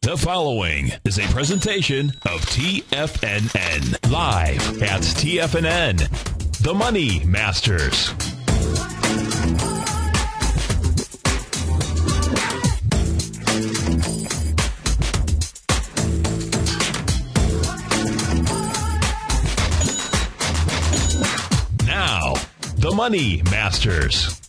The following is a presentation of TFNN. Live at TFNN. The Money Masters. Now, the Money Masters.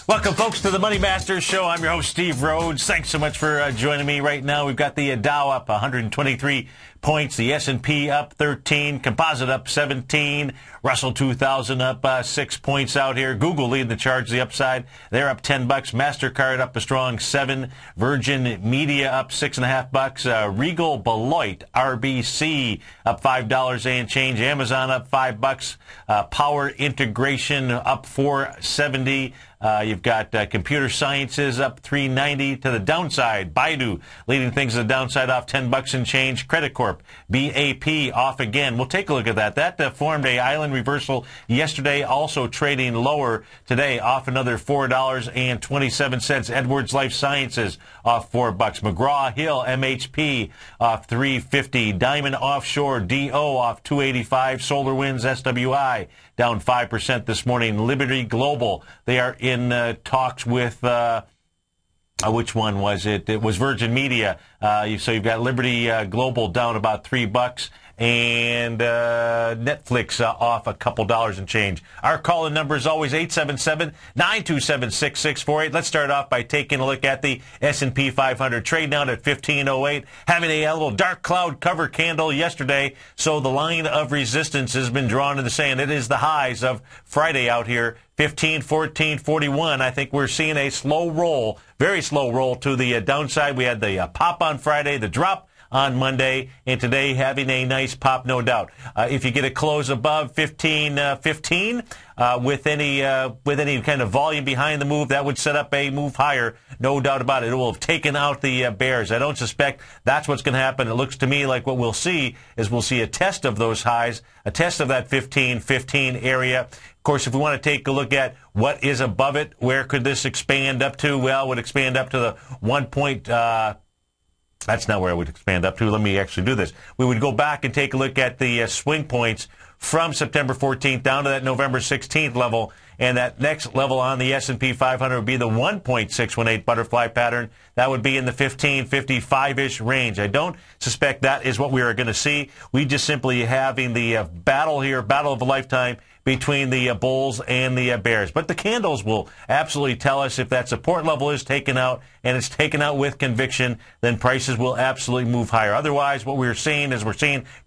Welcome, folks, to the Money Masters Show. I'm your host, Steve Rhodes. Thanks so much for joining me right now. We've got the Dow up 123 points, the S&P up 13, Composite up 17, Russell 2000 up 6 points out here. Google leading the charge, the upside. They're up $10. MasterCard up a strong 7. Virgin Media up $6.50. Regal Beloit, RBC up $5 and change. Amazon up $5. Power Integration up $4.70. You've got Computer Sciences up $3.90 to the downside. Baidu leading things to the downside off $10 and change. Credit Corp, BAP off again. We'll take a look at that. That formed a island reversal yesterday, also trading lower today, off another $4.27. Edwards Life Sciences off $4. McGraw-Hill, MHP off $3.50. Diamond Offshore, DO off $2.85. SolarWinds, SWI down 5% this morning. Liberty Global, they are in talks with, which one was it? It was Virgin Media. So you've got Liberty Global down about $3. And Netflix off a couple dollars and change. Our call-in number is always 877-927-6648. Let's start off by taking a look at the S&P 500. Trading out at 1508, having a little dark cloud cover candle yesterday. So the line of resistance has been drawn in the sand. It is the highs of Friday out here. 15, 14, 41. I think we're seeing a slow roll, very slow roll to the downside. We had the pop on Friday, the drop on Monday, and today having a nice pop, no doubt. If you get a close above 15.15 with any kind of volume behind the move, that would set up a move higher, no doubt about it. It will have taken out the bears. I don't suspect that's what's going to happen. It looks to me like what we'll see is we'll see a test of those highs, a test of that 15.15 area. Of course, if we want to take a look at what is above it, where could this expand up to? Well, it would expand up to the 1 point. That's not where I would expand up to. Let me actually do this. We would go back and take a look at the swing points from September 14th down to that November 16th level. And that next level on the S&P 500 would be the 1.618 butterfly pattern. That would be in the 1555-ish range. I don't suspect that is what we are going to see. We just simply having the battle here, battle of a lifetime between the bulls and the bears. But the candles will absolutely tell us if that support level is taken out, and it's taken out with conviction, then prices will absolutely move higher. Otherwise, what we're seeing is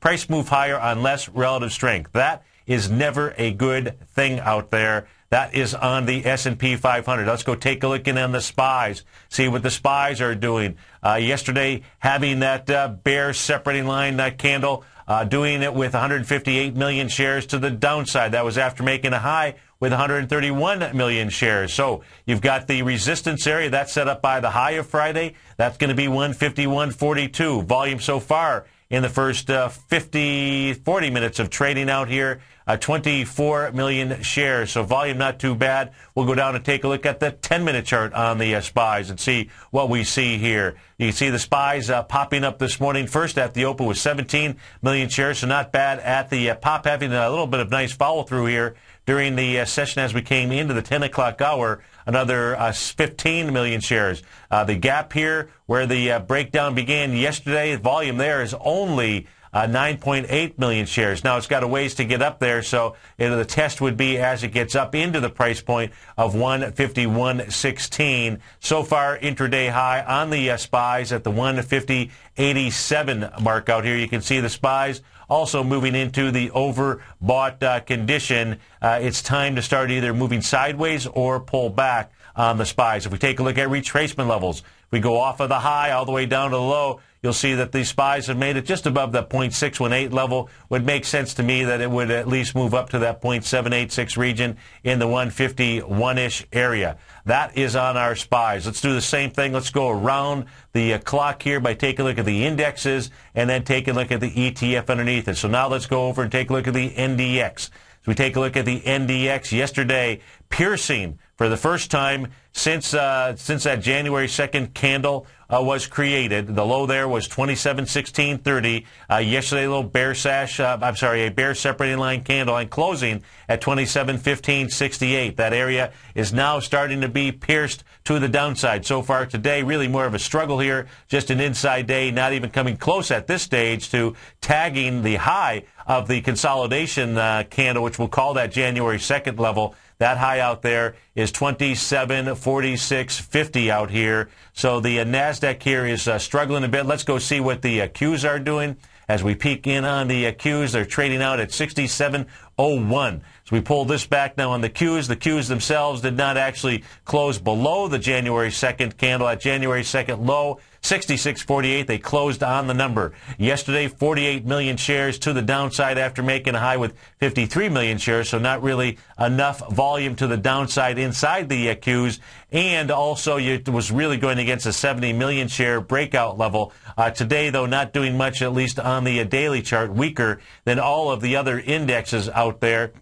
price move higher on less relative strength. That is never a good thing out there. That is on the S&P 500. Let's go take a look in on the SPYs, see what the SPYs are doing. Yesterday, having that bear separating line, that candle, doing it with 158 million shares to the downside. That was after making a high with 131 million shares. So you've got the resistance area. That's set up by the high of Friday. That's going to be 151.42. Volume so far in the first 40 minutes of trading out here, 24 million shares. So volume not too bad. We'll go down and take a look at the 10-minute chart on the SPYs and see what we see here. You can see the SPYs popping up this morning. First at the open was 17 million shares, so not bad at the pop, having a little bit of nice follow through here during the session as we came into the 10 o'clock hour, another 15 million shares. The gap here where the breakdown began yesterday, volume there is only 9.8 million shares. Now, it's got a ways to get up there, so the test would be as it gets up into the price point of 151.16. So far, intraday high on the SPYs at the 150.87 mark out here. You can see the SPYs also moving into the overbought condition. It's time to start either moving sideways or pull back on the SPYs. If we take a look at retracement levels, if we go off of the high all the way down to the low, you'll see that the SPYs have made it just above the 0.618 level. Would make sense to me that it would at least move up to that 0.786 region in the 151-ish area. That is on our SPYs. Let's do the same thing. Let's go around the clock here by taking a look at the indexes and then take a look at the ETF underneath it. So now let's go over and take a look at the NDX. So we take a look at the NDX yesterday, piercing for the first time since that January 2nd candle was created. The low there was 27.1630. Yesterday, a little bear a bear separating line candle and closing at 27.1568. That area is now starting to be pierced to the downside. So far today, really more of a struggle here. Just an inside day, not even coming close at this stage to tagging the high of the consolidation candle, which we'll call that January 2nd level. That high out there is 27.4650 out here. So the NASDAQ here is struggling a bit. Let's go see what the Qs are doing. As we peek in on the Qs, they're trading out at 67.01. So we pull this back now on the Qs. The Qs themselves did not actually close below the January 2nd candle. At January 2nd low, 66.48. They closed on the number. Yesterday, 48 million shares to the downside after making a high with 53 million shares, so not really enough volume to the downside inside the Qs. And also, it was really going against a 70 million share breakout level. Today, though, not doing much, at least on the daily chart, weaker than all of the other indexes out there.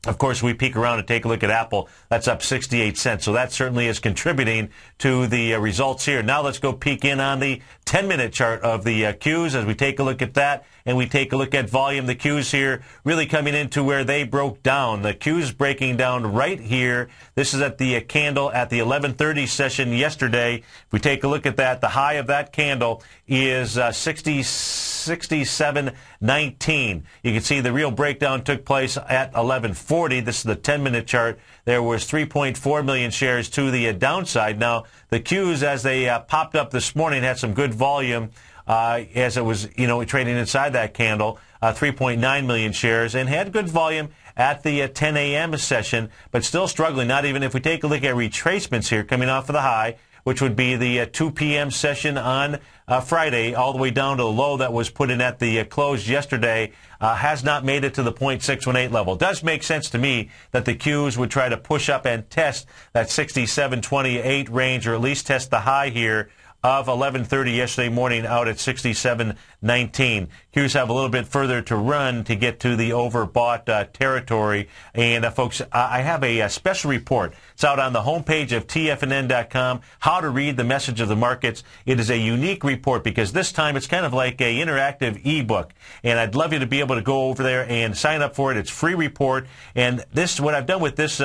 Of course, we peek around and take a look at Apple. That's up 68 cents. So that certainly is contributing to the results here. Now let's go peek in on the 10-minute chart of the Qs as we take a look at that and we take a look at volume. The Qs here really coming into where they broke down. The Qs breaking down right here. This is at the candle at the 11:30 session yesterday. If we take a look at that, the high of that candle is 67.19. You can see the real breakdown took place at 11:40. This is the 10-minute chart. There was 3.4 million shares to the downside. Now, the Qs, as they popped up this morning, had some good volume as it was, trading inside that candle, 3.9 million shares, and had good volume at the 10 a.m. session, but still struggling. Not even if we take a look at retracements here coming off of the high, which would be the 2 p.m. session on Friday, all the way down to the low that was put in at the close yesterday, has not made it to the 0.618 level. It does make sense to me that the Qs would try to push up and test that 67.28 range, or at least test the high here of 11:30 yesterday morning out at 67.19. Qs have a little bit further to run to get to the overbought territory. And folks, I have a special report. It's out on the homepage of TFNN.com, How to Read the Message of the Markets. It is a unique report because this time it's kind of like a interactive ebook. And I'd love you to be able to go over there and sign up for it. It's a free report. And what I've done with this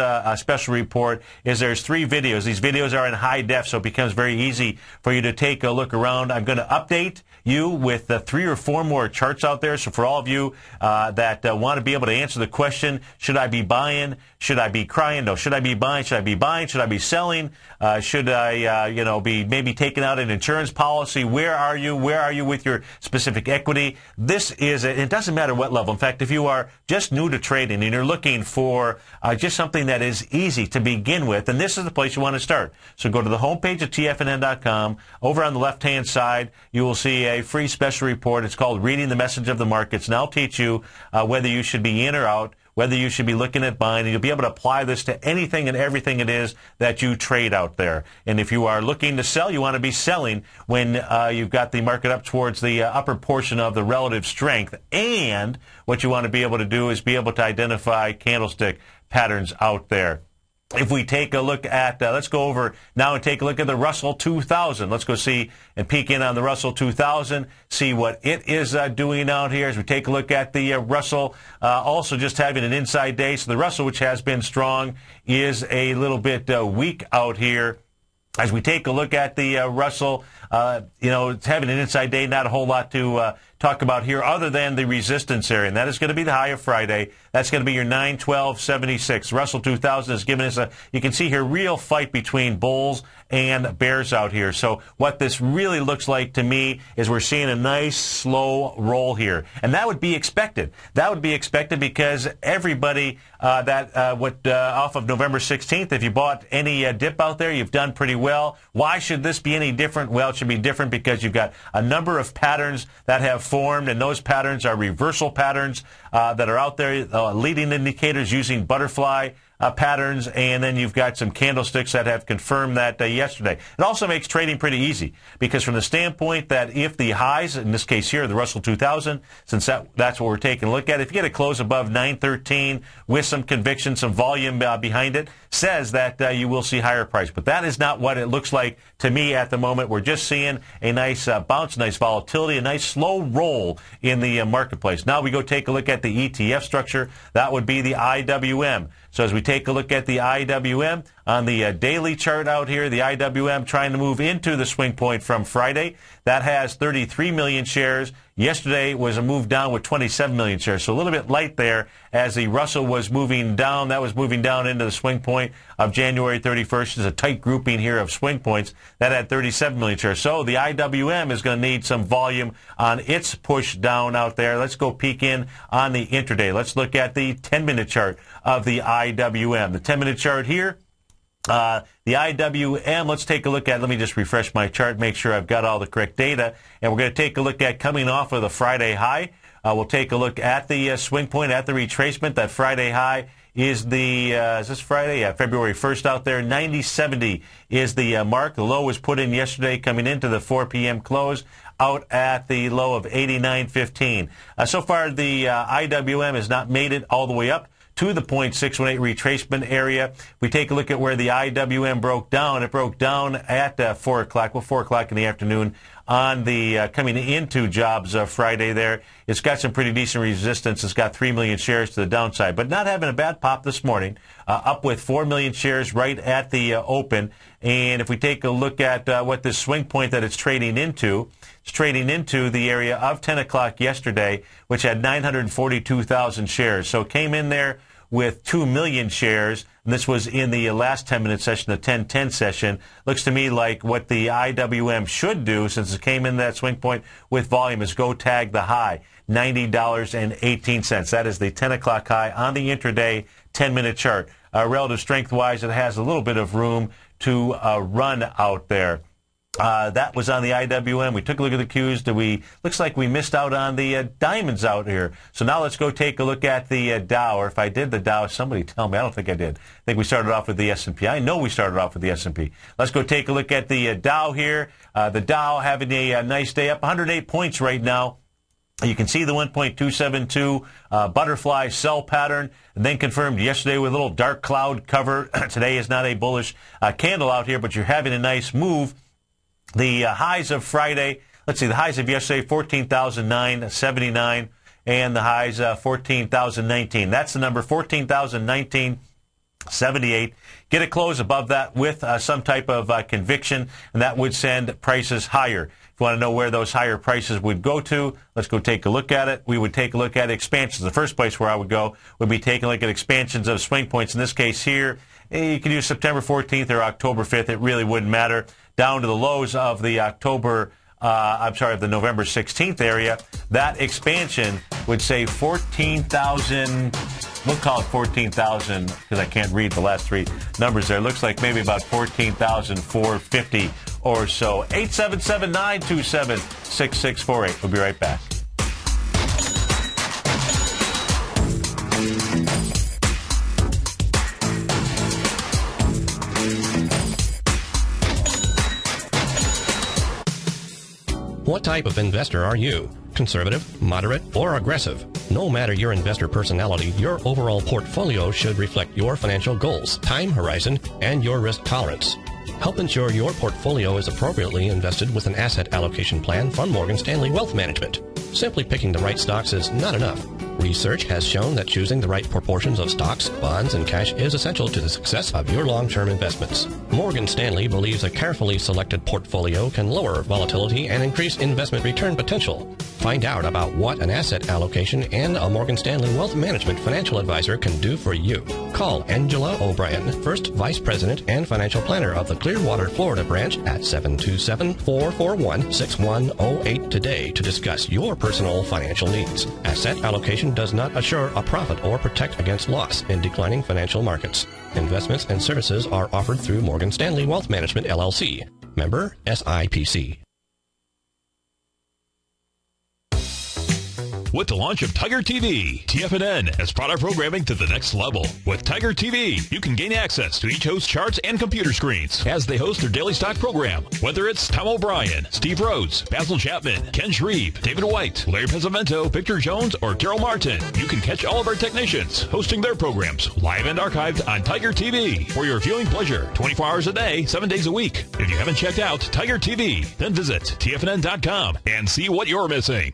special report is there's 3 videos. These videos are in high def, so it becomes very easy for you to take a look around. I'm going to update you with 3 or 4 more charts out there. So for all of you that want to be able to answer the question, should I be buying? Should I be crying? No. Should I be buying? Should I be buying? Should I be selling? Should I, be maybe taking out an insurance policy? Where are you? Where are you with your specific equity? This is, it doesn't matter what level. In fact, if you are just new to trading and you're looking for just something that is easy to begin with, then this is the place you want to start. So go to the homepage of TFNN.com. Over on the left-hand side, you will see a free special report. It's called Reading the Message of the Markets, and I'll teach you whether you should be in or out, whether you should be looking at buying, and you'll be able to apply this to anything and everything it is that you trade out there. And if you are looking to sell, you want to be selling when you've got the market up towards the upper portion of the relative strength. And what you want to be able to do is be able to identify candlestick patterns out there. If we take a look at, let's go over now and take a look at the Russell 2000. Let's go see and peek in on the Russell 2000, see what it is doing out here as we take a look at the Russell, also just having an inside day. So the Russell, which has been strong, is a little bit weak out here. As we take a look at the Russell, it's having an inside day, not a whole lot to talk about here other than the resistance area. And that is going to be the high of Friday. That's going to be your 912.76. Russell 2000 has given us you can see here, real fight between bulls and bears out here. So what this really looks like to me is we're seeing a nice slow roll here. And that would be expected. That would be expected because everybody off of November 16th, if you bought any dip out there, you've done pretty well. Why should this be any different? Well, it should be different because you've got a number of patterns that have formed, and those patterns are reversal patterns that are out there, leading indicators using butterfly patterns, and then you've got some candlesticks that have confirmed that yesterday. It also makes trading pretty easy because from the standpoint that if the highs, in this case here, the Russell 2000, since that's what we're taking a look at, if you get a close above 913 with some conviction, some volume behind it, says that you will see higher price. But that is not what it looks like to me at the moment. We're just seeing a nice bounce, nice volatility, a nice slow roll in the marketplace. Now we go take a look at the ETF structure. That would be the IWM. So as we take a look at the IWM on the daily chart out here, the IWM trying to move into the swing point from Friday. That has 33 million shares. Yesterday was a move down with 27 million shares. So a little bit light there as the Russell was moving down. That was moving down into the swing point of January 31st. There's a tight grouping here of swing points that had 37 million shares. So the IWM is going to need some volume on its push down out there. Let's go peek in on the intraday. Let's look at the 10-minute chart of the IWM. The 10-minute chart here. The IWM, let's take a look at, let me just refresh my chart, make sure I've got all the correct data. And we're going to take a look at coming off of the Friday high. We'll take a look at the swing point, at the retracement. That Friday high is is this Friday? Yeah, February 1st out there. 90.70 is the mark. The low was put in yesterday coming into the 4 p.m. close out at the low of 89.15. So far, the IWM has not made it all the way up to the 0.618 retracement area. We take a look at where the IWM broke down. It broke down at 4 o'clock, 4 o'clock in the afternoon on the coming into jobs Friday there. It's got some pretty decent resistance. It's got 3 million shares to the downside, but not having a bad pop this morning, up with 4 million shares right at the open. And if we take a look at what this swing point that it's trading into, it's trading into the area of 10 o'clock yesterday, which had 942,000 shares. So it came in there with 2 million shares. And this was in the last 10-minute session, the 10-10 session. Looks to me like what the IWM should do, since it came in that swing point with volume, is go tag the high, $90.18. That is the 10 o'clock high on the intraday 10-minute chart. Relative strength-wise, it has a little bit of room to run out there. That was on the IWM. We took a look at the Qs. Looks like we missed out on the diamonds out here. So now let's go take a look at the Dow. Or if I did the Dow, somebody tell me. I don't think I did. I think we started off with the S&P. I know we started off with the S&P. Let's go take a look at the Dow here. The Dow having a nice day, up 108 points right now. You can see the 1.272 butterfly sell pattern, and then confirmed yesterday with a little dark cloud cover. Today is not a bullish candle out here, but you're having a nice move. The highs of Friday, let's see, the highs of yesterday, 14,979, and the highs, 14,019. That's the number, 14,019.78. Get a close above that with some type of conviction, and that would send prices higher. If you want to know where those higher prices would go to, let's go take a look at it. We would take a look at expansions. The first place where I would go would be taking a look at expansions of swing points. In this case here, you can use September 14th or October 5th. It really wouldn't matter. Down to the lows of the of the November 16th area. That expansion would say 14,000, we'll call it 14,000 because I can't read the last three numbers there. It looks like maybe about 14,450 or so. 877-927-6648. We'll be right back. What type of investor are you? Conservative, moderate, or aggressive? No matter your investor personality, your overall portfolio should reflect your financial goals, time horizon, and your risk tolerance. Help ensure your portfolio is appropriately invested with an asset allocation plan from Morgan Stanley Wealth Management. Simply picking the right stocks is not enough. Research has shown that choosing the right proportions of stocks, bonds, and cash is essential to the success of your long-term investments. Morgan Stanley believes a carefully selected portfolio can lower volatility and increase investment return potential. Find out about what an asset allocation and a Morgan Stanley Wealth Management financial advisor can do for you. Call Angela O'Brien, First Vice President and Financial Planner of the Clearwater, Florida branch at 727-441-6108 today to discuss your personal financial needs. Asset allocation does not assure a profit or protect against loss in declining financial markets. Investments and services are offered through Morgan Stanley Wealth Management, LLC. Member SIPC. with the launch of Tiger TV. TFNN has brought our programming to the next level. With Tiger TV, you can gain access to each host's charts and computer screens as they host their daily stock program. Whether it's Tom O'Brien, Steve Rhodes, Basil Chapman, Ken Shreve, David White, Larry Pesavento, Victor Jones, or Daryl Martin, you can catch all of our technicians hosting their programs live and archived on Tiger TV for your viewing pleasure 24 hours a day, 7 days a week. If you haven't checked out Tiger TV, then visit TFNN.com and see what you're missing.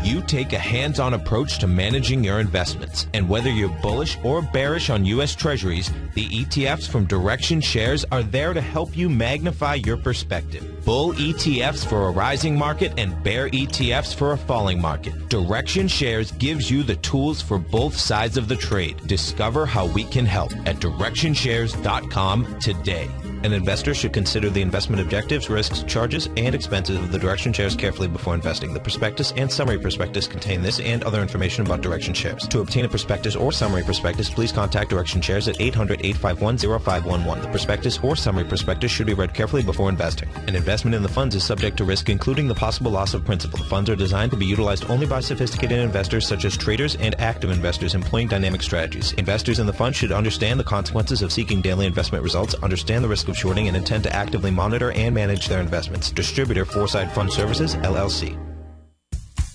You take a hands-on approach to managing your investments, and whether you're bullish or bearish on U.S. Treasuries, the ETFs from Direction Shares are there to help you magnify your perspective. Bull ETFs for a rising market and bear ETFs for a falling market. Direction Shares gives you the tools for both sides of the trade. Discover how we can help at DirectionShares.com today. An investor should consider the investment objectives, risks, charges, and expenses of the Direction Shares carefully before investing. The prospectus and summary prospectus contain this and other information about Direction Shares. To obtain a prospectus or summary prospectus, please contact Direction Shares at 800-851-0511. The prospectus or summary prospectus should be read carefully before investing. An investment in the funds is subject to risk, including the possible loss of principal. The funds are designed to be utilized only by sophisticated investors such as traders and active investors employing dynamic strategies. Investors in the fund should understand the consequences of seeking daily investment results, understand the risk of shorting, and intend to actively monitor and manage their investments. Distributor Foreside Fund Services, LLC.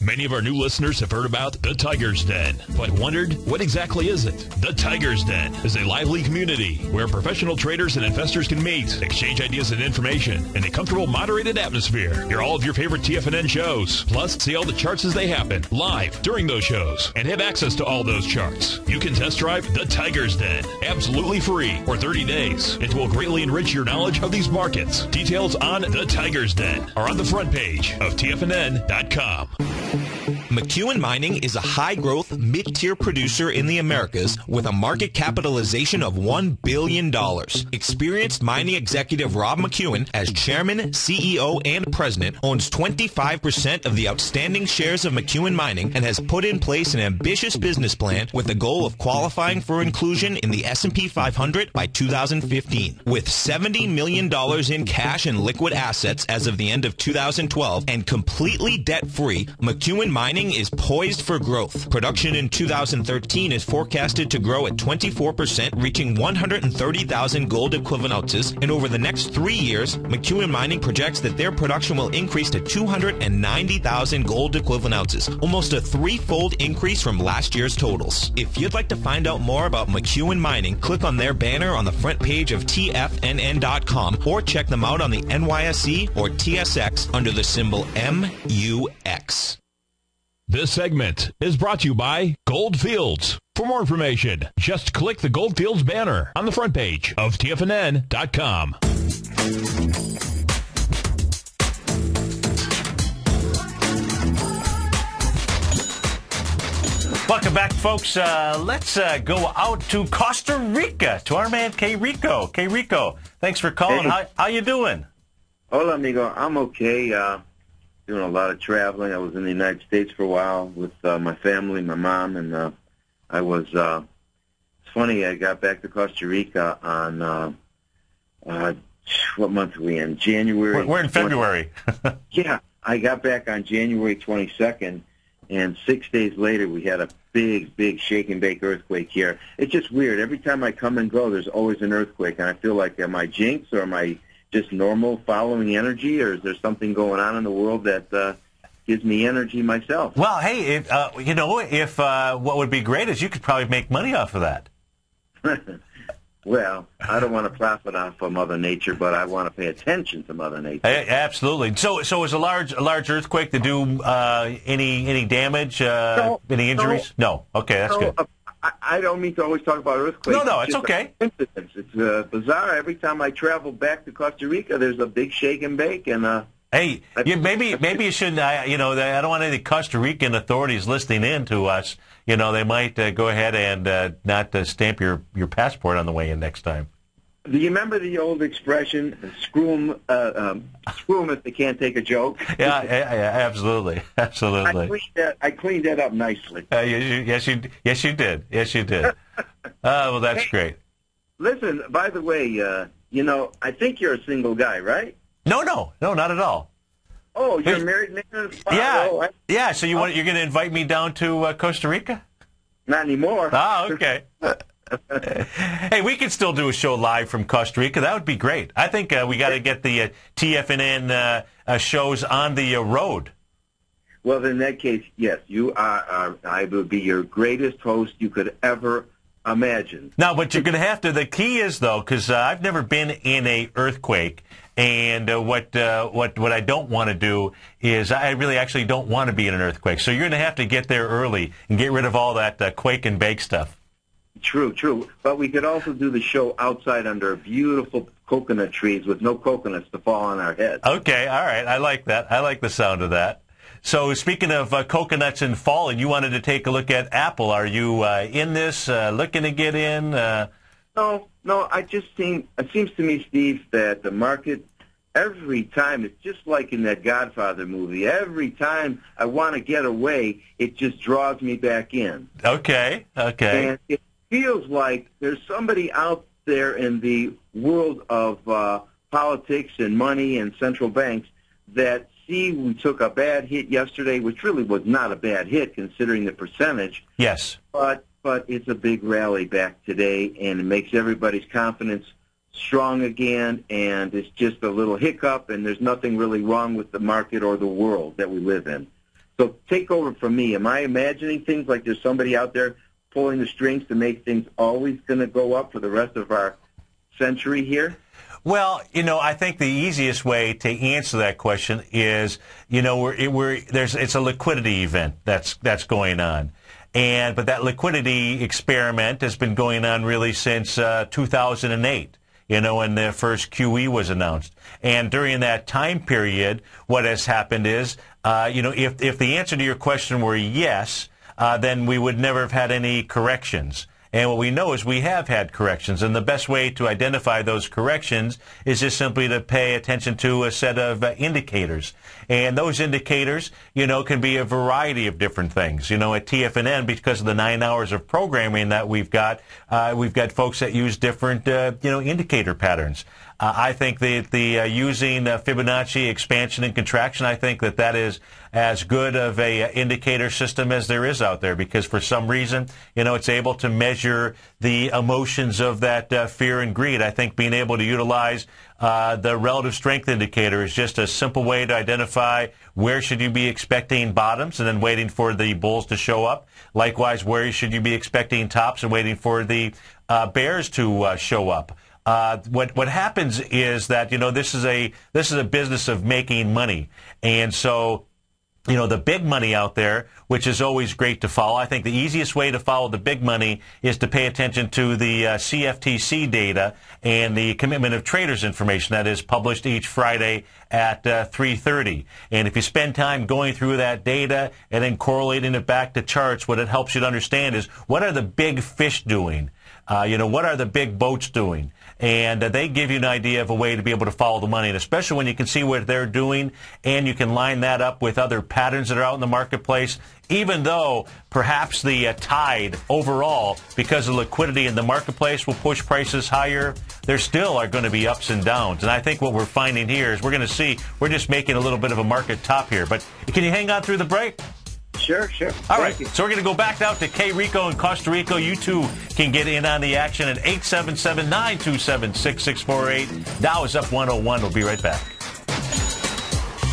Many of our new listeners have heard about the Tiger's Den, but wondered, what exactly is it? The Tiger's Den is a lively community where professional traders and investors can meet, exchange ideas and information in a comfortable, moderated atmosphere. Hear all of your favorite TFNN shows, plus see all the charts as they happen live during those shows, and have access to all those charts. You can test drive the Tiger's Den absolutely free for 30 days. It will greatly enrich your knowledge of these markets. Details on the Tiger's Den are on the front page of TFNN.com. McEwen Mining is a high-growth, mid-tier producer in the Americas with a market capitalization of $1 billion. Experienced mining executive Rob McEwen, as chairman, CEO, and president, owns 25% of the outstanding shares of McEwen Mining and has put in place an ambitious business plan with the goal of qualifying for inclusion in the S&P 500 by 2015. With $70 million in cash and liquid assets as of the end of 2012 and completely debt-free, McEwen Mining is poised for growth. Production in 2013 is forecasted to grow at 24%, reaching 130,000 gold equivalent ounces, and over the next 3 years, McEwen Mining projects that their production will increase to 290,000 gold equivalent ounces, almost a threefold increase from last year's totals. If you'd like to find out more about McEwen Mining, click on their banner on the front page of TFNN.com or check them out on the NYSE or TSX under the symbol MUX. This segment is brought to you by Goldfields. For more information, just click the Goldfields banner on the front page of TFNN.com. Welcome back, folks. Let's go out to Costa Rica, to our man, K. Rico. K. Rico, thanks for calling. Hey. How you doing? Hola, amigo. I'm okay. Doing a lot of traveling. I was in the United States for a while with my family, my mom, and I was, it's funny, I got back to Costa Rica on, what month are we in? January. We're in February. Yeah, I got back on January 22nd, and 6 days later we had a big shake and bake earthquake here. It's just weird. Every time I come and go, there's always an earthquake, and I feel like, am I jinxed, or am I just normal following energy, or is there something going on in the world that gives me energy myself? Well, hey, if what would be great is you could probably make money off of that. Well, I don't want to profit off of Mother Nature, but I want to pay attention to Mother Nature. Absolutely. So is a large earthquake to do any damage, any injuries? No. Okay, that's good. I don't mean to always talk about earthquakes. No, it's okay. It's bizarre. Every time I travel back to Costa Rica, there's a big shake and bake, and hey, maybe you shouldn't. I don't want any Costa Rican authorities listening in to us. They might go ahead and not stamp your passport on the way in next time. Do you remember the old expression, screw 'em if they can't take a joke? Yeah, absolutely. I cleaned that up nicely. Yes, you did. Well, that's great. Listen, by the way, I think you're a single guy, right? No, not at all. Oh, you're a married man and a father. Yeah. Oh, Yeah, so you're going to invite me down to Costa Rica? Not anymore. Ah, okay. Hey, we could still do a show live from Costa Rica. That would be great. I think we got to get the TFNN shows on the road. Well, in that case, yes, you are. I would be your greatest host you could ever imagine. No, but you're going to have to. The key is, though, because I've never been in a earthquake, and what I don't want to do is I really actually don't want to be in an earthquake. So you're going to have to get there early and get rid of all that quake and bake stuff. True. But we could also do the show outside under beautiful coconut trees with no coconuts to fall on our heads. Okay, all right. I like that. I like the sound of that. So speaking of coconuts and fall, and you wanted to take a look at Apple. Are you in this, looking to get in? No. It seems to me, Steve, that the market, every time, it's just like in that Godfather movie. Every time I want to get away, it just draws me back in. Okay. And it feels like there's somebody out there in the world of politics and money and central banks that see we took a bad hit yesterday, which really was not a bad hit considering the percentage. Yes. But it's a big rally back today, and it makes everybody's confidence strong again, and it's just a little hiccup, and there's nothing really wrong with the market or the world that we live in. So take over from me. Am I imagining things like there's somebody out there pulling the strings to make things always going to go up for the rest of our century here? Well, I think the easiest way to answer that question is, it's a liquidity event that's going on. But that liquidity experiment has been going on really since 2008, when the first QE was announced. And during that time period, what has happened is, if the answer to your question were yes, then we would never have had any corrections. And what we know is we have had corrections, and the best way to identify those corrections is just simply to pay attention to a set of indicators. And those indicators, can be a variety of different things. At TFNN, because of the 9 hours of programming that we've got folks that use different, indicator patterns. I think that using Fibonacci expansion and contraction, I think that is as good of a indicator system as there is out there, because for some reason, it's able to measure the emotions of that fear and greed. I think being able to utilize the relative strength indicator is just a simple way to identify where should you be expecting bottoms and then waiting for the bulls to show up. Likewise, where should you be expecting tops and waiting for the bears to show up. What happens is that this is a business of making money, and so the big money out there, which is always great to follow. I think the easiest way to follow the big money is to pay attention to the CFTC data and the commitment of traders information that is published each Friday at 3:30. And if you spend time going through that data and then correlating it back to charts, what it helps you to understand is what are the big fish doing? What are the big boats doing? And they give you an idea of a way to be able to follow the money, and especially when you can see what they're doing and you can line that up with other patterns that are out in the marketplace. Even though perhaps the tide overall, because of liquidity in the marketplace, will push prices higher, there still are going to be ups and downs. And I think what we're finding here is we're just making a little bit of a market top here. But can you hang on through the break? Sure. All right, so we're going to go back out to K. Rico in Costa Rica. You too can get in on the action at 877-927-6648. Dow is up 101. We'll be right back.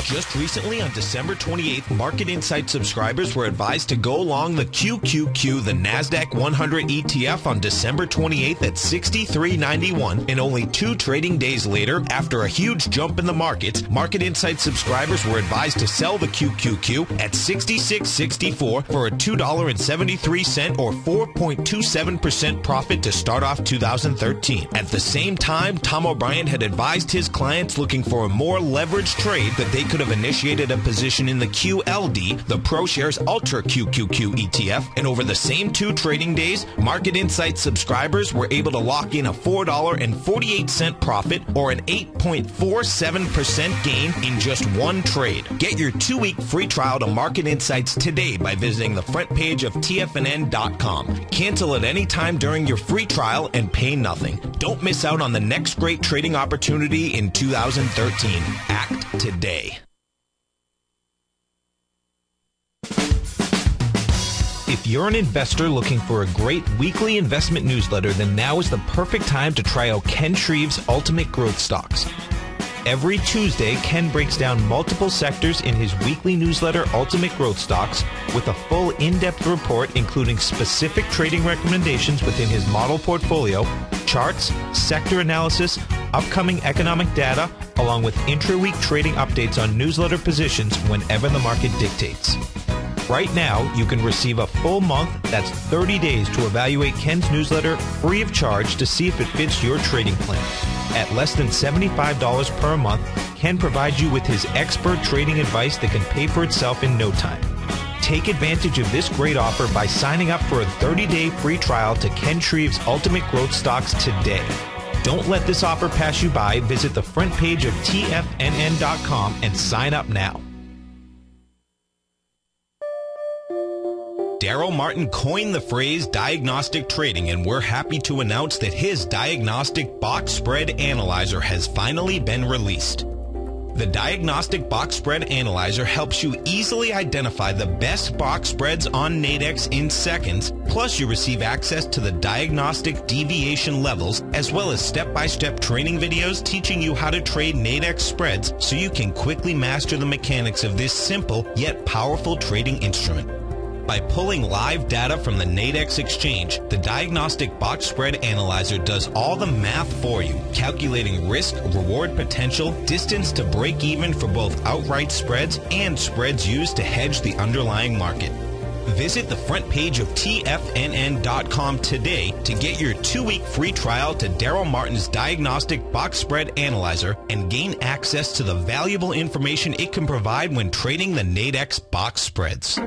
Just recently, on December 28th, Market Insight subscribers were advised to go long the QQQ, the NASDAQ 100 ETF, on December 28th at $63.91, and only 2 trading days later, after a huge jump in the markets, Market Insight subscribers were advised to sell the QQQ at $66.64 for a $2.73 or 4.27% profit to start off 2013. At the same time, Tom O'Brien had advised his clients looking for a more leveraged trade that they could have initiated a position in the QLD, the ProShares Ultra QQQ ETF, and over the same 2 trading days, Market Insight subscribers were able to lock in a $4.48 profit or an 8.47% gain in just 1 trade. Get your 2-week free trial to Market Insights today by visiting the front page of TFNN.com. Cancel at any time during your free trial and pay nothing. Don't miss out on the next great trading opportunity in 2013. Act today. If you're an investor looking for a great weekly investment newsletter, then now is the perfect time to try out Ken Shreve's Ultimate Growth Stocks. Every Tuesday, Ken breaks down multiple sectors in his weekly newsletter, Ultimate Growth Stocks, with a full in-depth report including specific trading recommendations within his model portfolio, charts, sector analysis, upcoming economic data, along with intra-week trading updates on newsletter positions whenever the market dictates. Right now, you can receive a full month, that's 30 days, to evaluate Ken's newsletter free of charge to see if it fits your trading plan. At less than $75 per month, Ken provides you with his expert trading advice that can pay for itself in no time. Take advantage of this great offer by signing up for a 30-day free trial to Ken Shreve's Ultimate Growth Stocks today. Don't let this offer pass you by. Visit the front page of TFNN.com and sign up now. Daryl Martin coined the phrase diagnostic trading, and we're happy to announce that his diagnostic box spread analyzer has finally been released. The Diagnostic Box Spread Analyzer helps you easily identify the best box spreads on Nadex in seconds, plus you receive access to the diagnostic deviation levels, as well as step-by-step training videos teaching you how to trade Nadex spreads so you can quickly master the mechanics of this simple yet powerful trading instrument. By pulling live data from the Nadex exchange, the Diagnostic Box Spread Analyzer does all the math for you, calculating risk, reward potential, distance to break even for both outright spreads and spreads used to hedge the underlying market. Visit the front page of TFNN.com today to get your 2-week free trial to Daryl Martin's Diagnostic Box Spread Analyzer and gain access to the valuable information it can provide when trading the Nadex box spreads.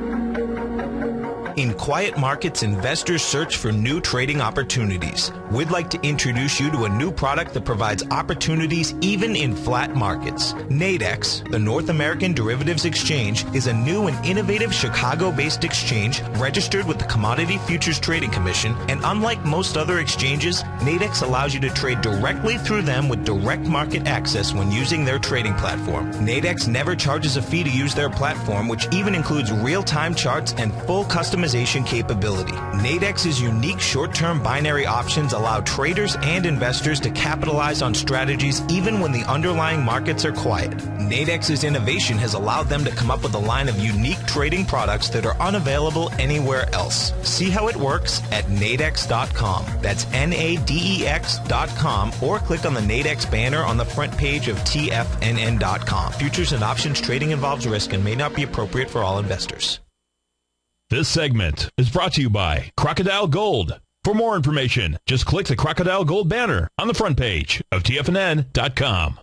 In quiet markets, investors search for new trading opportunities. We'd like to introduce you to a new product that provides opportunities even in flat markets. Nadex, the North American Derivatives Exchange, is a new and innovative Chicago-based exchange registered with the Commodity Futures Trading Commission, and unlike most other exchanges, Nadex allows you to trade directly through them with direct market access when using their trading platform. Nadex never charges a fee to use their platform, which even includes real-time charts and full customization capability. Nadex's unique short-term binary options allow traders and investors to capitalize on strategies even when the underlying markets are quiet. Nadex's innovation has allowed them to come up with a line of unique trading products that are unavailable anywhere else. See how it works at nadex.com. That's NADEX.com, or click on the Nadex banner on the front page of TFNN.com. Futures and options trading involves risk and may not be appropriate for all investors. This segment is brought to you by Crocodile Gold. For more information, just click the Crocodile Gold banner on the front page of TFNN.com.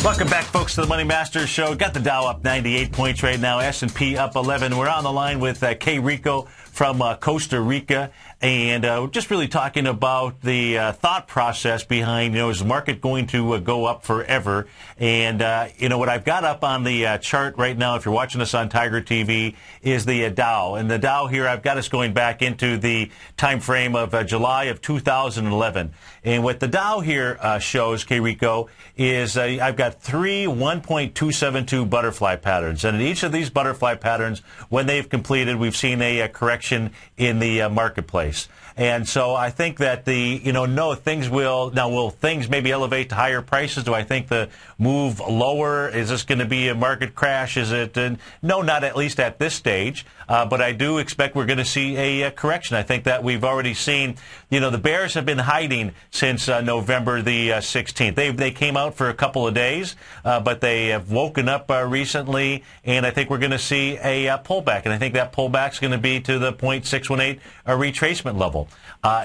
Welcome back, folks, to the Money Masters Show. Got the Dow up 98 points right now, S&P up 11. We're on the line with Kay Rico from Costa Rica, and we're just really talking about the thought process behind, is the market going to go up forever? And, what I've got up on the chart right now, if you're watching us on Tiger TV, is the Dow. And the Dow here, I've got us going back into the time frame of July of 2011. And what the Dow here shows, Kay Rico, is I've got 3 1.272 butterfly patterns. And in each of these butterfly patterns, when they've completed, we've seen a correction in the marketplace. And so I think that will things maybe elevate to higher prices? Do I think the move lower? Is this going to be a market crash? Is it? No, not at least at this stage. But I do expect we're going to see a correction. I think that we've already seen, the bears have been hiding since November the 16th. They came out for a couple of days, but they have woken up recently, and I think we're going to see a pullback. And I think that pullback is going to be to the 0.618 retracement level.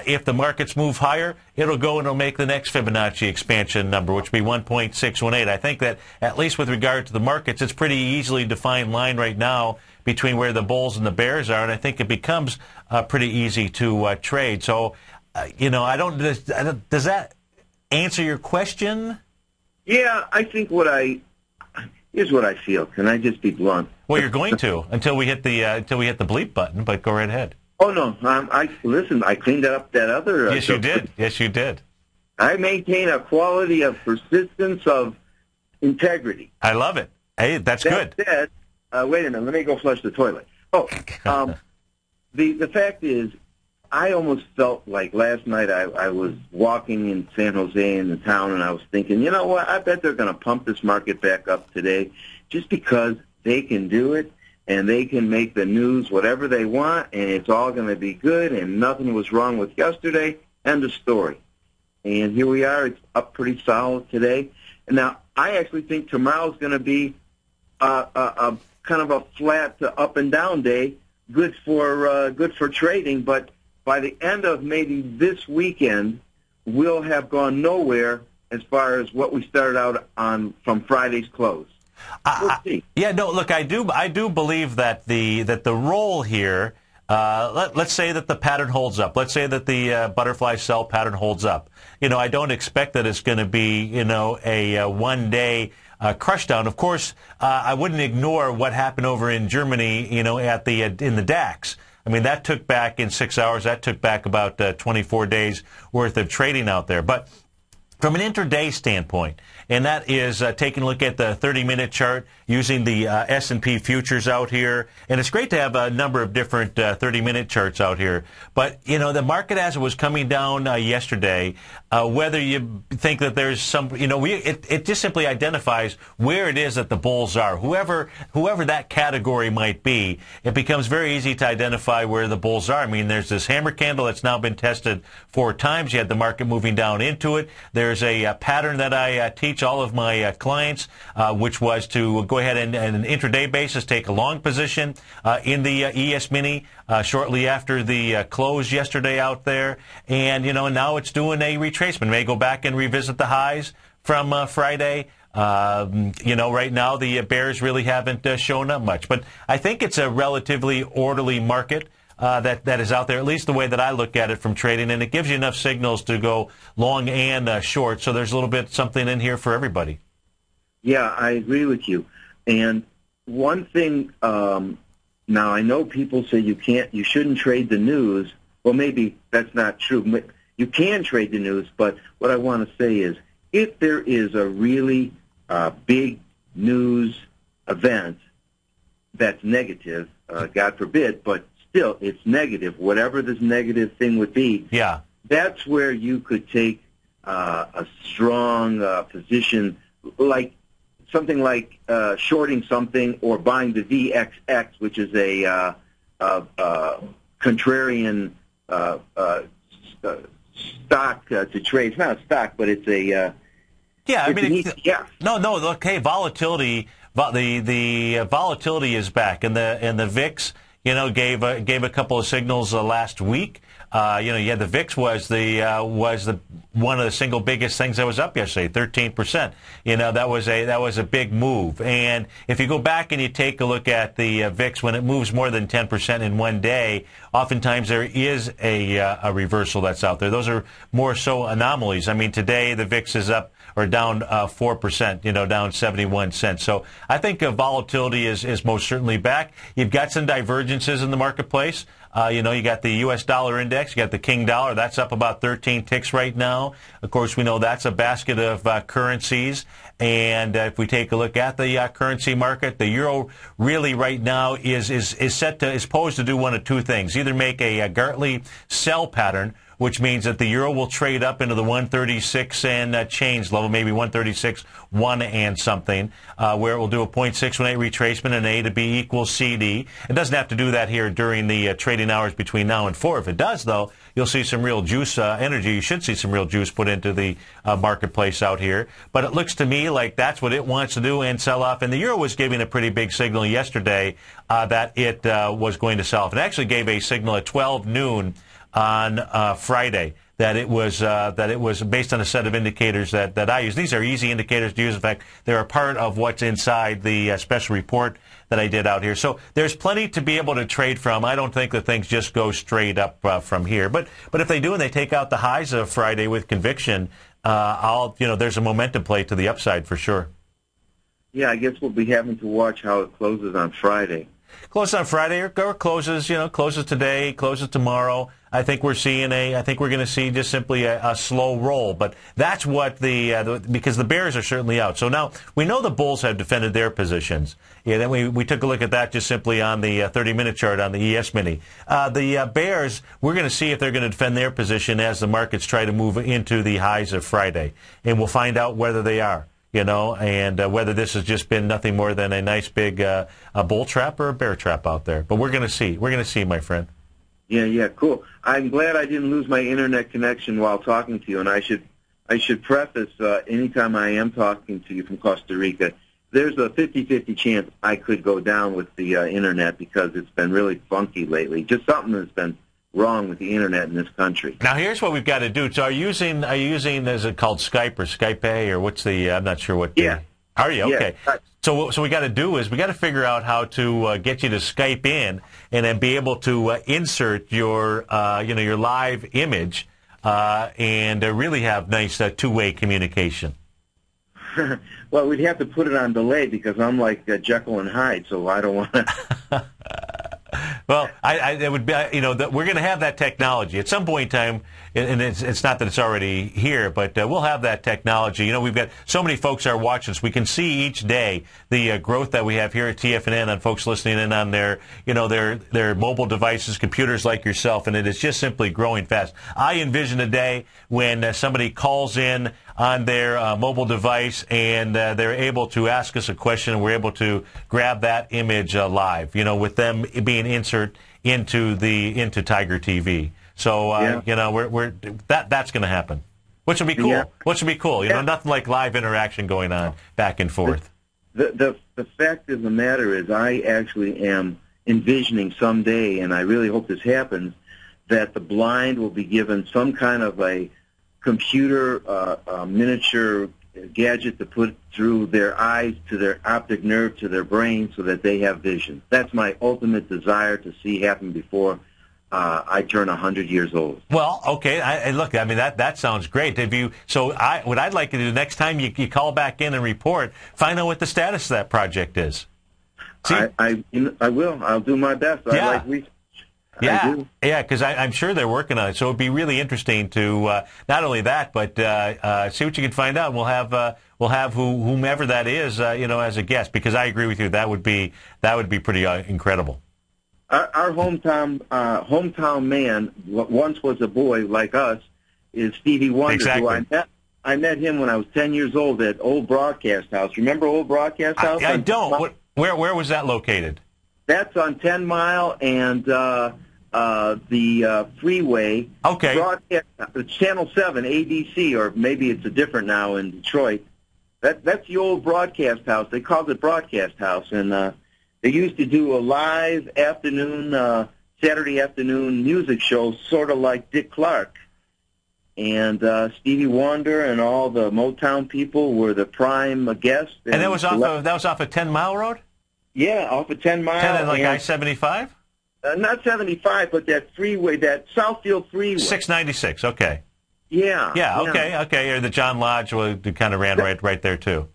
If the markets move higher, it'll go and it'll make the next Fibonacci expansion number, which would be 1.618. I think that, at least with regard to the markets, it's pretty easily defined line right now between where the bulls and the bears are, and I think it becomes pretty easy to trade. So, does that answer your question? Yeah, I think here's what I feel. Can I just be blunt? Well, you're going to until we hit the bleep button, but go right ahead. Oh no, I cleaned up that other. Yes, you did. Yes, you did. I maintain a quality of persistence, of integrity. I love it. Hey, that's good. That said, wait a minute. Let me go flush the toilet. Oh, the fact is, I almost felt like last night I was walking in San Jose in the town, and I was thinking, you know what, I bet they're going to pump this market back up today just because they can do it, and they can make the news whatever they want, and it's all going to be good, and nothing was wrong with yesterday. End of story. And here we are. It's up pretty solid today. And now I actually think tomorrow's going to be a kind of a flat to up and down day, good for trading, but by the end of maybe this weekend, we'll have gone nowhere as far as what we started out on from Friday's close. We'll see. Yeah, no, look, I do believe that the roll here. Let's say that the pattern holds up. Let's say that the butterfly sell pattern holds up. I don't expect that it's going to be a one-day crush down. Of course, I wouldn't ignore what happened over in Germany. In the DAX. I mean, that took back in 6 hours. That took back about 24 days worth of trading out there. But from an intraday standpoint, and that is taking a look at the 30-minute chart using the S&P futures out here. And it's great to have a number of different 30-minute charts out here. But, the market as it was coming down yesterday, whether you think that there's some, it just simply identifies where it is that the bulls are. Whoever that category might be, it becomes very easy to identify where the bulls are. I mean, there's this hammer candle that's now been tested 4 times. You had the market moving down into it. There's a pattern that I teach all of my clients, which was to go ahead and on an intraday basis take a long position in the ES Mini shortly after the close yesterday out there. And, now it's doing a retracement. May go back and revisit the highs from Friday. Right now the bears really haven't shown up much. But I think it's a relatively orderly market. That is out there, at least the way that I look at it from trading, and it gives you enough signals to go long and short, so there's a little bit something in here for everybody. Yeah, I agree with you. And one thing, now I know people say you shouldn't trade the news. Well, maybe that's not true. You can trade the news, but what I want to say is if there is a really big news event that's negative, God forbid, but still, it's negative, whatever this negative thing would be. Yeah. That's where you could take a strong position, like something like shorting something or buying the VXX, which is a contrarian stock to trade. It's not a stock, but it's a No, look, hey, volatility. The volatility is back, and the VIX. Gave a couple of signals last week. The VIX was the one of the single biggest things that was up yesterday, 13%. That was a big move. And if you go back and you take a look at the VIX, when it moves more than 10% in one day, oftentimes there is a reversal that's out there. Those are more so anomalies. I mean, today the VIX is up or down 4%, down 71 cents. So I think volatility is most certainly back. You've got some divergences in the marketplace. You got the U.S. dollar index, you got the King dollar, that's up about 13 ticks right now. Of course, we know that's a basket of currencies. And if we take a look at the currency market, the euro really right now is posed to do one of two things. Either make a Gartley sell pattern, which means that the euro will trade up into the 136 and change level, maybe 136.1 and something, where it will do a 0.618 retracement and A to B equals CD. It doesn't have to do that here during the trading hours between now and 4. If it does, though, you'll see some real juice, energy. You should see some real juice put into the marketplace out here. But it looks to me like that's what it wants to do and sell off. And the euro was giving a pretty big signal yesterday that it was going to sell off. It actually gave a signal at 12 noon on Friday that it was based on a set of indicators that I use. These are easy indicators to use. In fact, they're a part of what's inside the special report that I did out here. So there's plenty to be able to trade from. I don't think that things just go straight up from here. But if they do and they take out the highs of Friday with conviction, there's a momentum play to the upside for sure. Yeah, I guess we'll be having to watch how it closes on Friday. Closes on Friday or closes today, closes tomorrow. I think we're going to see just simply a slow roll. But that's what because the bears are certainly out. So now we know the bulls have defended their positions. Yeah, then we took a look at that just simply on the 30-minute chart on the ES Mini. The bears, we're going to see if they're going to defend their position as the markets try to move into the highs of Friday, and we'll find out whether they are. And whether this has just been nothing more than a nice big a bull trap or a bear trap out there. But we're going to see. We're going to see, my friend. Yeah, cool. I'm glad I didn't lose my internet connection while talking to you, and I should preface anytime I am talking to you from Costa Rica, there's a 50-50 chance I could go down with the internet because it's been really funky lately. Just something that's been wrong with the internet in this country. Now here's what we've got to do. So are you using is it called Skype or Skype or what's I'm not sure what. Yeah. Are you? Okay. Yeah. So what we got to do is we got to figure out how to get you to Skype in and then be able to insert your your live image and really have nice two-way communication. Well, we'd have to put it on delay because I'm like Jekyll and Hyde, so I don't want to. Well, it would be, we're going to have that technology at some point in time, and it's not that it's already here, but we'll have that technology. We've got so many folks are watching us. We can see each day the growth that we have here at TFNN on folks listening in on their mobile devices, computers like yourself, and it is just simply growing fast. I envision a day when somebody calls in on their mobile device and they're able to ask us a question and we're able to grab that image live, with them being insert into Tiger TV. So that's going to happen, which will be cool. Yeah. Which will be cool. Nothing like live interaction going on back and forth. The fact of the matter is, I actually am envisioning someday, and I really hope this happens, that the blind will be given some kind of a computer miniature gadget to put through their eyes to their optic nerve to their brain so that they have vision. That's my ultimate desire to see happen before I turn 100 years old. Well, okay. Look, that sounds great. What I'd like to do next time you call back in and report, find out what the status of that project is. See? I will. I'll do my best. Yeah. I like research. Yeah, because I'm sure they're working on it. So it'd be really interesting to not only that, but see what you can find out. We'll have whomever that is, as a guest. Because I agree with you, that would be pretty incredible. Our hometown man, once was a boy like us, is Stevie Wonder. Exactly. Who I met him when I was 10 years old at Old Broadcast House. Remember Old Broadcast House? I don't. Where was that located? That's on 10 Mile and the freeway. Okay. Channel 7, ABC, or maybe it's a different now in Detroit. That's the old Broadcast House. They called it Broadcast House, and they used to do a live afternoon, Saturday afternoon music show, sort of like Dick Clark. And Stevie Wonder and all the Motown people were the prime guests. And that was off of 10 Mile Road? Yeah, off of 10 Mile. 10 and like I-75? Not 75, but that freeway, that Southfield Freeway. 696, okay. Yeah. Yeah, okay. Or the John Lodge kind of ran right there, too.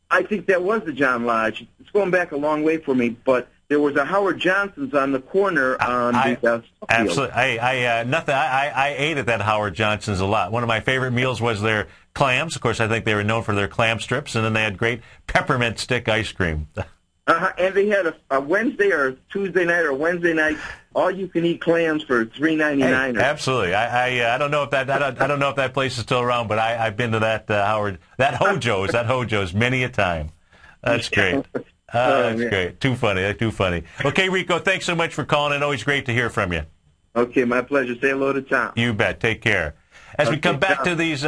I think that was the John Lodge. It's going back a long way for me, but there was a Howard Johnson's on the corner on the Southfield. Absolutely. I ate at that Howard Johnson's a lot. One of my favorite meals was their clams. Of course, I think they were known for their clam strips, and then they had great peppermint stick ice cream. And they had a Wednesday or Tuesday night or Wednesday night all-you-can-eat clams for $3.99. Hey, absolutely. I don't know if that I don't know if that place is still around, but I've been to that Howard Hojo's many a time. That's great. That's great. Too funny. Okay, Rico, thanks so much for calling in. Always great to hear from you. Okay, my pleasure. Say hello to Tom. You bet. Take care. As we come back to these,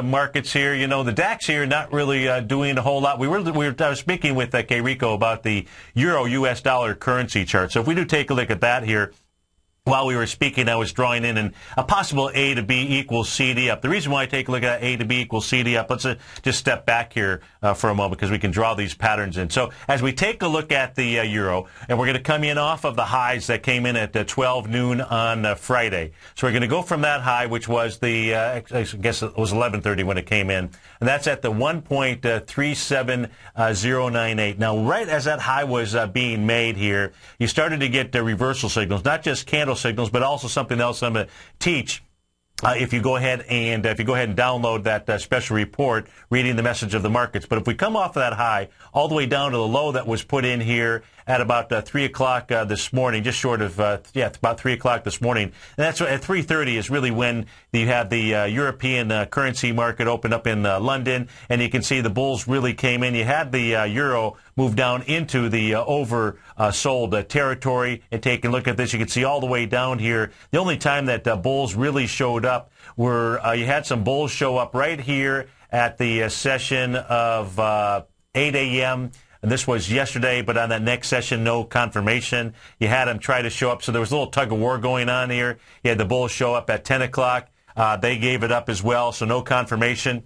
markets here, the DAX here not really doing a whole lot. I was speaking with K. Rico about the Euro-US dollar currency chart. So if we do take a look at that here, while we were speaking, I was drawing in a possible A to B equals CD up. The reason why I take a look at A to B equals CD up, let's just step back here for a moment because we can draw these patterns in. So as we take a look at the euro, and we're going to come in off of the highs that came in at 12 noon on Friday. So we're going to go from that high, which was I guess it was 11:30 when it came in, and that's at the 1.37098. Now, right as that high was being made here, you started to get reversal signals, not just candlesticks signals, but also something else I'm going to teach. If you go ahead and download that special report, reading the message of the markets. But if we come off of that high all the way down to the low that was put in here at about 3 o'clock this morning, just short of about 3 o'clock this morning, and that's at 3:30 is really when you have the European currency market open up in London, and you can see the bulls really came in. You had the euro move down into the oversold territory, and take a look at this. You can see all the way down here. The only time that bulls really showed up were you had some bulls show up right here at the session of 8 a.m. And this was yesterday, but on that next session, no confirmation. You had them try to show up, so there was a little tug of war going on here. You had the bulls show up at 10 o'clock. They gave it up as well, so no confirmation.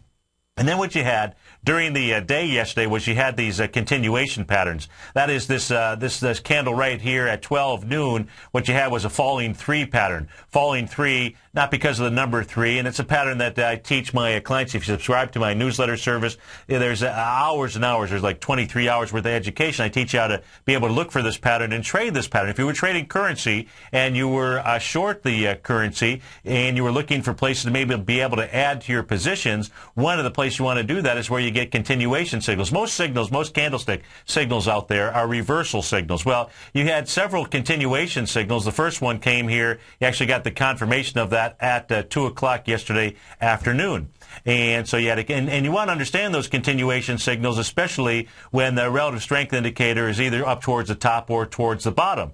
And then what you had during the day yesterday was you had these continuation patterns. That is this candle right here at 12 noon. What you had was a falling 3 pattern. Falling 3, not because of the number 3, and it's a pattern that I teach my clients. If you subscribe to my newsletter service, there's hours and hours. There's like 23 hours worth of education. I teach you how to be able to look for this pattern and trade this pattern. If you were trading currency and you were short the currency and you were looking for places to maybe be able to add to your positions, one of the places you want to do that is where you get continuation signals. Most candlestick signals out there are reversal signals. Well, you had several continuation signals. The first one came here. You actually got the confirmation of that at 2 o'clock yesterday afternoon. And so you had and you want to understand those continuation signals, especially when the relative strength indicator is either up towards the top or towards the bottom.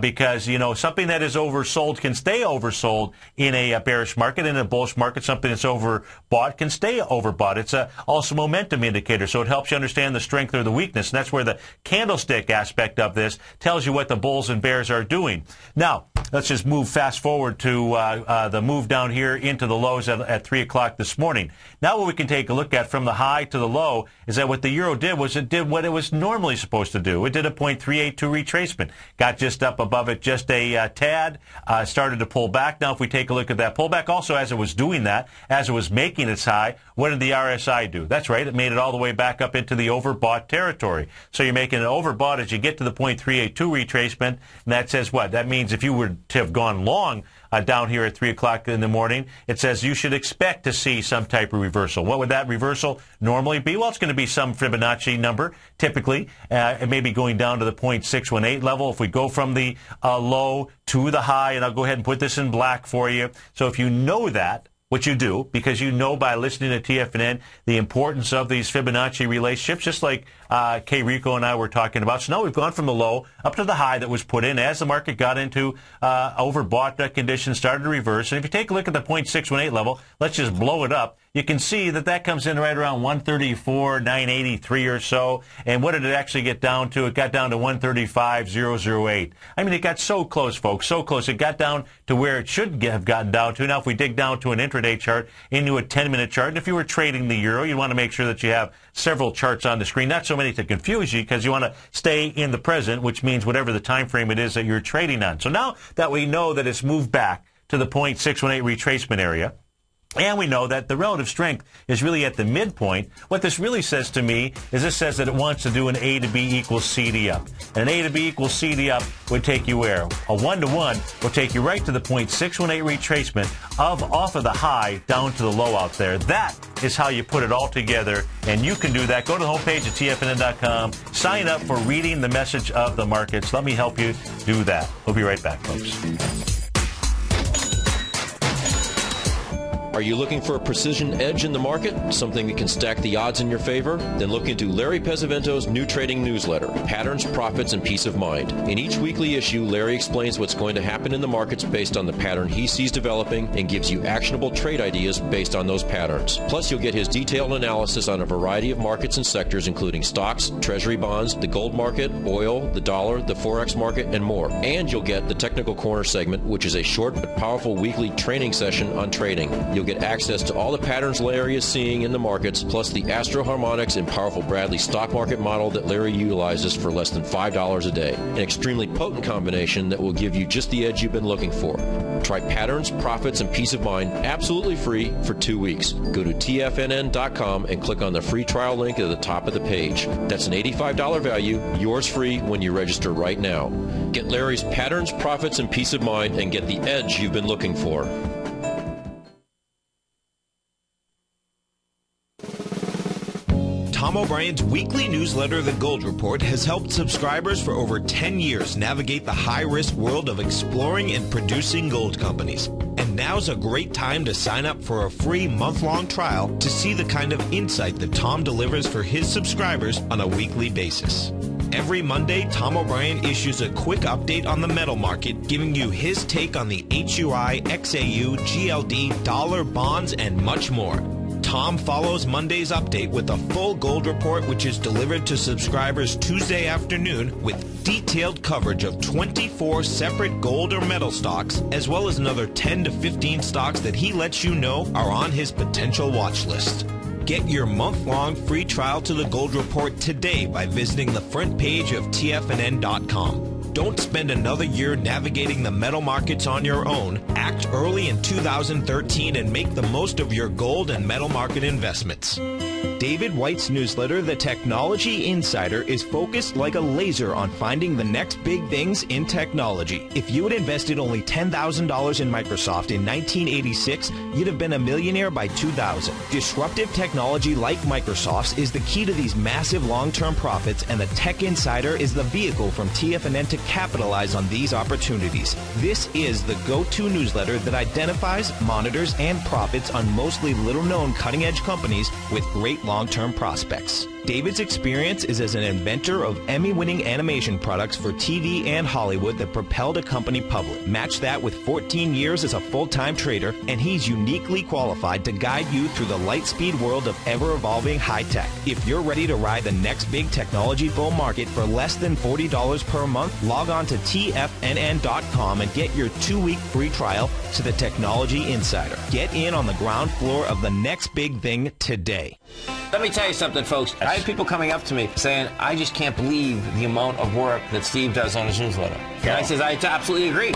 Because, something that is oversold can stay oversold in a bearish market. In a bullish market, something that's overbought can stay overbought. It's also a momentum indicator, so it helps you understand the strength or the weakness. And that's where the candlestick aspect of this tells you what the bulls and bears are doing. Now, let's just move fast forward to the move down here into the lows at 3 o'clock this morning. Now what we can take a look at from the high to the low is that what the euro did was it did what it was normally supposed to do. It did a 0.382 retracement. Got just up above it just a tad, started to pull back. Now if we take a look at that pullback, also as it was doing that, as it was making its high, what did the RSI do? That's right, it made it all the way back up into the overbought territory. So you're making it overbought as you get to the 0.382 retracement, and that says what? That means if you were to have gone long down here at 3 o'clock in the morning, it says you should expect to see some type of reversal. What would that reversal normally be? Well, it's going to be some Fibonacci number, typically. It may be going down to the 0.618 level. If we go from the low to the high, and I'll go ahead and put this in black for you. So if you know that, which you do, because you know by listening to TFNN the importance of these Fibonacci relationships, just like Kay Rico and I were talking about. So now we've gone from the low up to the high that was put in as the market got into overbought conditions, started to reverse. And if you take a look at the 0.618 level, let's just blow it up. You can see that that comes in right around 134,983 or so. And what did it actually get down to? It got down to 135,008. I mean, it got so close, folks, so close. It got down to where it should have gotten down to. Now, if we dig down to an intraday chart, into a 10-minute chart, and if you were trading the euro, you want to make sure that you have several charts on the screen, not so many to confuse you, because you want to stay in the present, which means whatever the time frame it is that you're trading on. So now that we know that it's moved back to the 0.618 retracement area, and we know that the relative strength is really at the midpoint, what this really says to me is this says that it wants to do an A to B equals CD up. And an A to B equals CD up would take you where? A 1-to-1 will take you right to the 0.618 retracement off of the high down to the low out there. That is how you put it all together, and you can do that. Go to the homepage at TFNN.com. Sign up for reading the message of the markets. Let me help you do that. We'll be right back, folks. Are you looking for a precision edge in the market? Something that can stack the odds in your favor? Then look into Larry Pesavento's new trading newsletter, Patterns, Profits, and Peace of Mind. In each weekly issue, Larry explains what's going to happen in the markets based on the pattern he sees developing and gives you actionable trade ideas based on those patterns. Plus, you'll get his detailed analysis on a variety of markets and sectors, including stocks, treasury bonds, the gold market, oil, the dollar, the forex market, and more. And you'll get the Technical Corner segment, which is a short but powerful weekly training session on trading. You'll get access to all the patterns Larry is seeing in the markets, plus the Astro Harmonics and powerful Bradley stock market model that Larry utilizes for less than $5 a day. An extremely potent combination that will give you just the edge you've been looking for. Try patterns, profits, and peace of mind absolutely free for 2 weeks. Go to tfnn.com and click on the free trial link at the top of the page. That's an $85 value, yours free when you register right now. Get Larry's patterns, profits, and peace of mind and get the edge you've been looking for. Tom O'Brien's weekly newsletter, The Gold Report, has helped subscribers for over 10 years navigate the high-risk world of exploring and producing gold companies. And now's a great time to sign up for a free month-long trial to see the kind of insight that Tom delivers for his subscribers on a weekly basis. Every Monday, Tom O'Brien issues a quick update on the metal market, giving you his take on the HUI, XAU, GLD, dollar, bonds, and much more. Tom follows Monday's update with a full gold report, which is delivered to subscribers Tuesday afternoon with detailed coverage of 24 separate gold or metal stocks, as well as another 10 to 15 stocks that he lets you know are on his potential watch list. Get your month-long free trial to the Gold Report today by visiting the front page of tfnn.com. Don't spend another year navigating the metal markets on your own. Act early in 2013 and make the most of your gold and metal market investments. David White's newsletter, The Technology Insider, is focused like a laser on finding the next big things in technology. If you had invested only $10,000 in Microsoft in 1986, you'd have been a millionaire by 2000. Disruptive technology like Microsoft's is the key to these massive long-term profits, and the Tech Insider is the vehicle from TFNN to capitalize on these opportunities. This is the go-to newsletter that identifies, monitors, and profits on mostly little-known cutting-edge companies with great long-term prospects. David's experience is as an inventor of Emmy-winning animation products for TV and Hollywood that propelled a company public. Match that with 14 years as a full-time trader, and he's uniquely qualified to guide you through the light-speed world of ever-evolving high-tech. If you're ready to ride the next big technology bull market for less than $40 per month, log on to tfnn.com and get your 2-week free trial to the Technology Insider. Get in on the ground floor of the next big thing today. Let me tell you something, folks. I have people coming up to me saying, I just can't believe the amount of work that Steve does on his newsletter. And I says, I absolutely agree.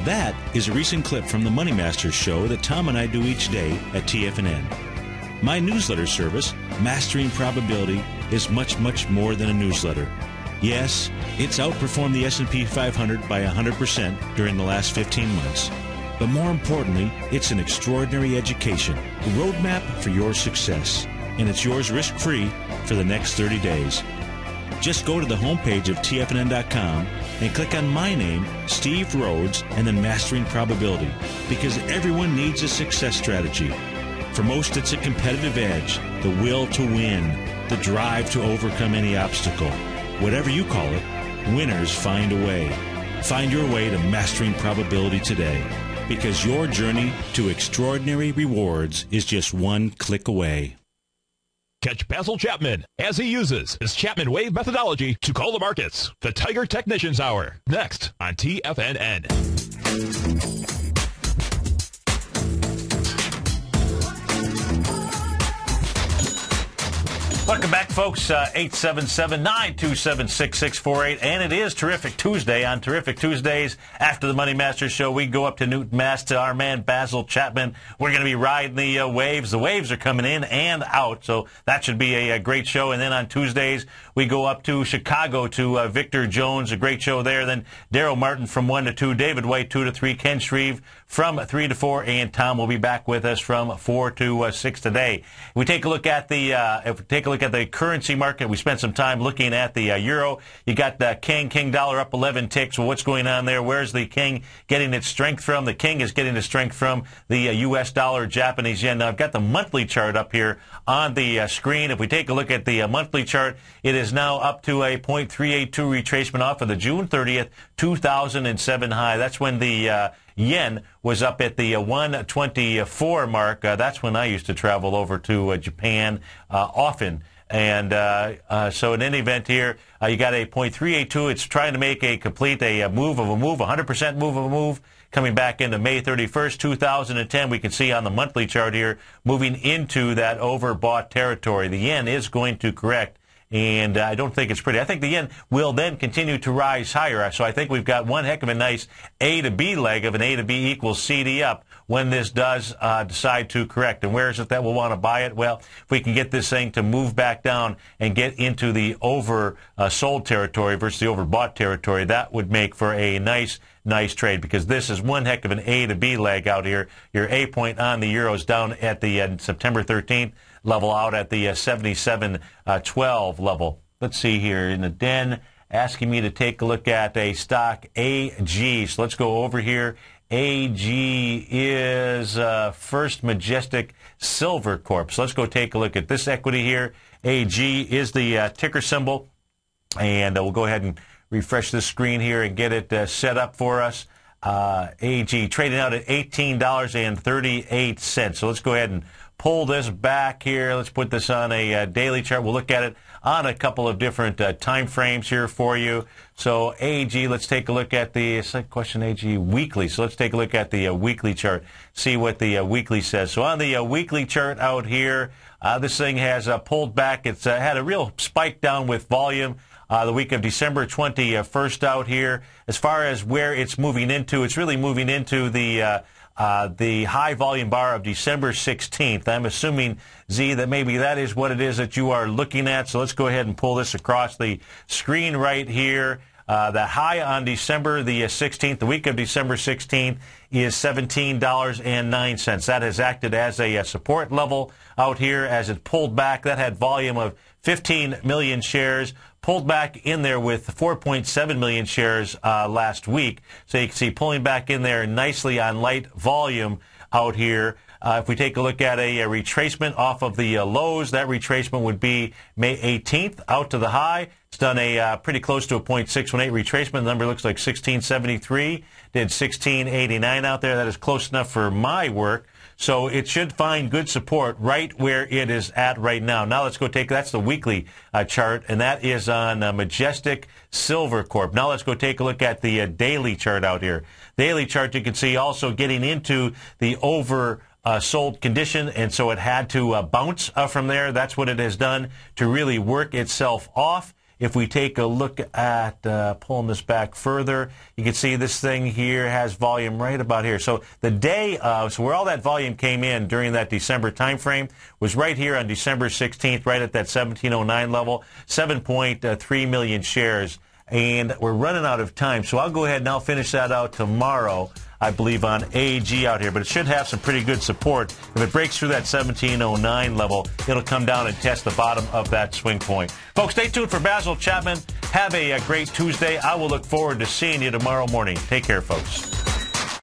That is a recent clip from the Money Masters show that Tom and I do each day at TFNN. My newsletter service, Mastering Probability, is much, much more than a newsletter. Yes, it's outperformed the S&P 500 by 100% during the last 15 months. But more importantly, it's an extraordinary education, a roadmap for your success. And it's yours risk-free for the next 30 days. Just go to the homepage of tfnn.com and click on my name, Steve Rhodes, and then Mastering Probability, because everyone needs a success strategy. For most, it's a competitive edge, the will to win, the drive to overcome any obstacle. Whatever you call it, winners find a way. Find your way to Mastering Probability today, because your journey to extraordinary rewards is just one click away. Catch Basil Chapman as he uses his Chapman Wave methodology to call the markets. The Tiger Technicians Hour, next on TFNN. Welcome back, folks. 877-927-6648. And it is Terrific Tuesday. On Terrific Tuesdays, after the Money Masters show, we go up to Newton, Mass. to our man, Basil Chapman. We're going to be riding the waves. The waves are coming in and out, so that should be a great show. And then on Tuesdays, we go up to Chicago to Victor Jones, a great show there. Then Daryl Martin from 1 to 2, David White 2 to 3, Ken Shreve from 3 to 4, and Tom will be back with us from 4 to 6 today. We take a look at the currency market. We spent some time looking at the euro. You got the king dollar up 11 ticks. Well, what's going on there? Where's the king getting its strength from? The king is getting its strength from the U.S. dollar, Japanese yen. Now, I've got the monthly chart up here on the screen. If we take a look at the monthly chart, it is now up to a 0.382 retracement off of the June 30th, 2007 high. That's when the yen was up at the 124 mark. That's when I used to travel over to Japan often. And so in any event here, you got a 0.382. It's trying to make a complete move of a move, 100% move of a move, coming back into May 31st, 2010. We can see on the monthly chart here, moving into that overbought territory. The yen is going to correct and I don't think it's pretty. I think the yen will then continue to rise higher. So I think we've got one heck of a nice A to B leg of an A to B equals CD up when this does decide to correct. And where is it that we'll want to buy it? Well, if we can get this thing to move back down and get into the oversold territory versus the overbought territory, that would make for a nice trade, because this is one heck of an A to B leg out here. Your A point on the euros down at the September 13th level, out at the 77.12 level. Let's see here in the den, asking me to take a look at a stock, AG. So let's go over here. AG is First Majestic Silver Corp. So let's go take a look at this equity here. AG is the ticker symbol, and we'll go ahead and refresh this screen here and get it set up for us. AG trading out at $18.38. So let's go ahead and pull this back here. Let's put this on a daily chart. We'll look at it on a couple of different time frames here for you. So AG, let's take a look at the second question, AG weekly. So let's take a look at the weekly chart, see what the weekly says. So on the weekly chart out here, this thing has pulled back. It's had a real spike down with volume the week of December 21st out here. As far as where it's moving into, it's really moving into the high volume bar of December 16th. I'm assuming, Z, that maybe that is what it is that you are looking at. So let's go ahead and pull this across the screen right here. The high on December the 16th, the week of December 16th, is $17.09. That has acted as a support level out here as it pulled back. That had volume of 15 million shares, pulled back in there with 4.7 million shares last week. So you can see pulling back in there nicely on light volume out here. If we take a look at a retracement off of the lows, that retracement would be May 18th out to the high. It's done a pretty close to a 0.618 retracement. The number looks like 1673. Did 1689 out there. That is close enough for my work. So it should find good support right where it is at right now. Now let's go that's the weekly chart, and that is on Majestic Silver Corp. Now let's go take a look at the daily chart out here. Daily chart, you can see also getting into the sold condition, and so it had to bounce from there. That's what it has done to really work itself off. If we take a look at pulling this back further, you can see this thing here has volume right about here. So the day of, so where all that volume came in during that December time frame was right here on December 16th, right at that 1709 level, 7.3 million shares. And we're running out of time, so I'll go ahead and I'll finish that out tomorrow, I believe, on AG out here. But it should have some pretty good support. If it breaks through that 1709 level, it'll come down and test the bottom of that swing point. Folks, stay tuned for Basil Chapman. Have a great Tuesday. I will look forward to seeing you tomorrow morning. Take care, folks.